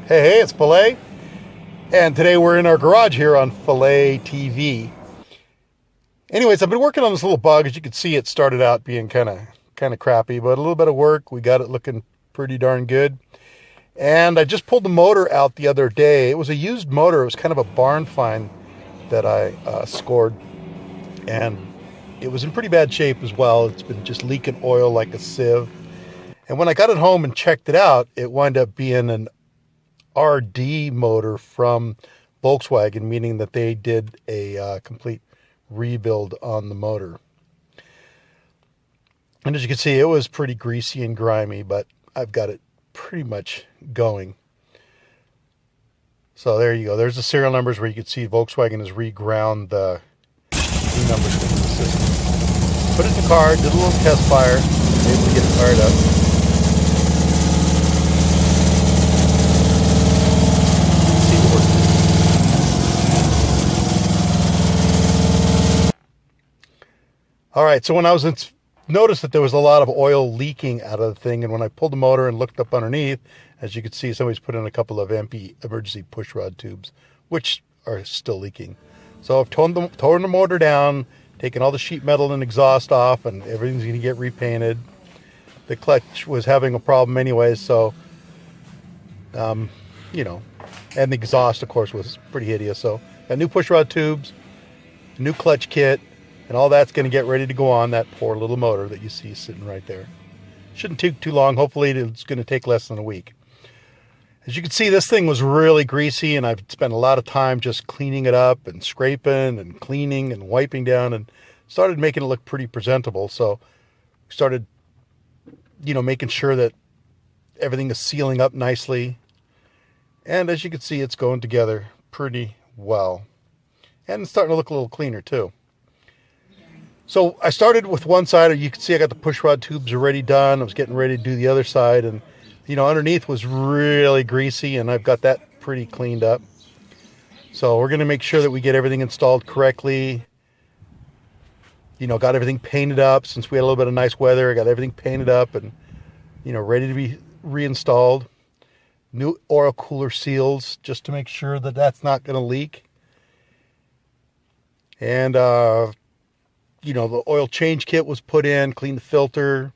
Hey, it's PHILA, and today we're in our garage here on PHILA TV. Anyways, I've been working on this little bug. As you can see, it started out being kind of crappy, but a little bit of work. We got it looking pretty darn good. And I just pulled the motor out the other day. It was a used motor. It was kind of a barn find that I scored, and it was in pretty bad shape as well. It's been just leaking oil like a sieve. And when I got it home and checked it out, it wound up being an RD motor from Volkswagen, meaning that they did a complete rebuild on the motor. And as you can see, it was pretty greasy and grimy, but I've got it pretty much going. So there you go. There's the serial numbers where you can see Volkswagen has reground the numbers into the system. Put it in the car, did a little test fire, able to get it fired up. All right, so when I was noticed that there was a lot of oil leaking out of the thing, and when I pulled the motor and looked up underneath, as you can see, somebody's put in a couple of empty emergency push rod tubes, which are still leaking. So I've torn the motor down, taken all the sheet metal and exhaust off, and everything's going to get repainted. The clutch was having a problem anyway, so, and the exhaust, of course, was pretty hideous. So got new push rod tubes, new clutch kit, and all that's going to get ready to go on that poor little motor that you see sitting right there. Shouldn't take too long. Hopefully it's going to take less than a week. As you can see, this thing was really greasy, and I've spent a lot of time just cleaning it up and scraping and cleaning and wiping down, and started making it look pretty presentable. So started, making sure that everything is sealing up nicely. And as you can see, it's going together pretty well. And it's starting to look a little cleaner too. So I started with one side. You can see I got the push rod tubes already done. I was getting ready to do the other side, and underneath was really greasy, and I've got that pretty cleaned up. So we're going to make sure that we get everything installed correctly. Got everything painted up. Since we had a little bit of nice weather, I got everything painted up and ready to be reinstalled. New oil cooler seals just to make sure that that's not going to leak. And the oil change kit was put in, cleaned the filter,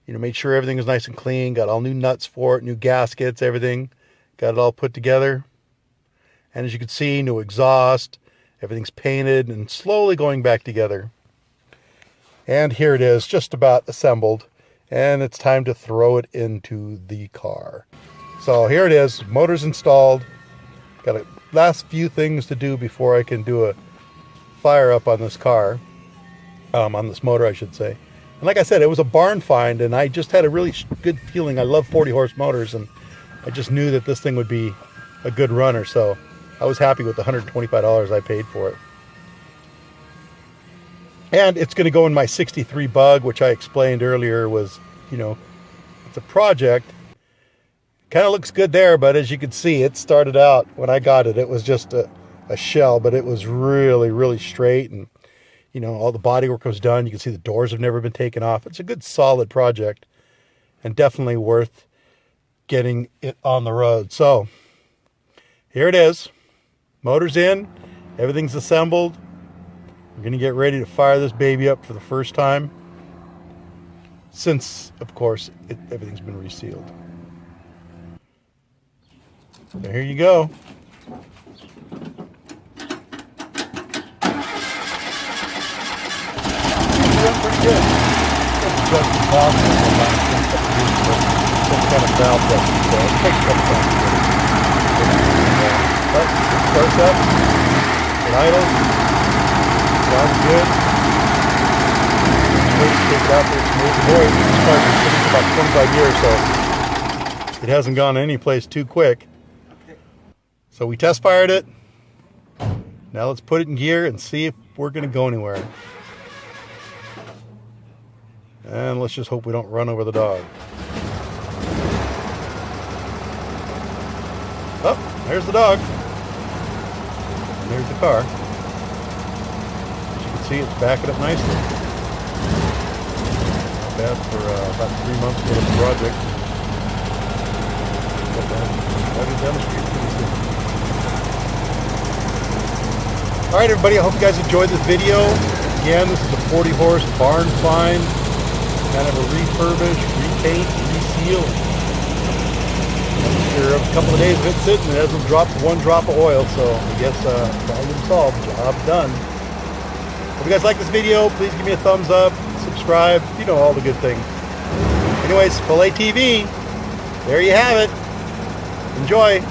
made sure everything was nice and clean, got all new nuts for it, new gaskets, everything, got it all put together. And as you can see, new exhaust, everything's painted and slowly going back together. And here it is, just about assembled, and it's time to throw it into the car. So here it is, motor's installed, got a last few things to do before I can do a fire up on this car. On this motor, I should say. And like I said, it was a barn find, and I just had a really good feeling. I love 40-horse motors, and I just knew that this thing would be a good runner, so I was happy with the $125 I paid for it. And it's going to go in my 63 Bug, which I explained earlier was, it's a project. Kind of looks good there, but as you can see, it started out, when I got it, it was just a shell, but it was really, really straight, and all the bodywork was done. You can see the doors have never been taken off. It's a good, solid project, and definitely worth getting it on the road. So here it is. Motor's in. Everything's assembled. We're going to get ready to fire this baby up for the first time since, of course, everything's been resealed. So here you go. Pretty good. Just the top and some kind of valve testing, so it takes a couple times to get it. But it starts up, it idles, sounds good. Wait to take it out there, it's amazing. Boy, this car's been sitting for about 25 years, so it hasn't gone any place too quick. So we test fired it. Now let's put it in gear and see if we're going to go anywhere. And let's just hope we don't run over the dog. Oh, there's the dog. And there's the car. As you can see, it's backing up nicely. Not bad for about 3 months worth of project. down the street pretty soon. All right, everybody, I hope you guys enjoyed this video. Again, this is a 40-horse barn find, kind of a refurbish, repaint, reseal. After a couple of days of it sitting, it hasn't dropped one drop of oil, so I guess problem solved, job done. If you guys like this video, please give me a thumbs up, subscribe, you know, all the good things. Anyways, PHILA TV, there you have it. Enjoy.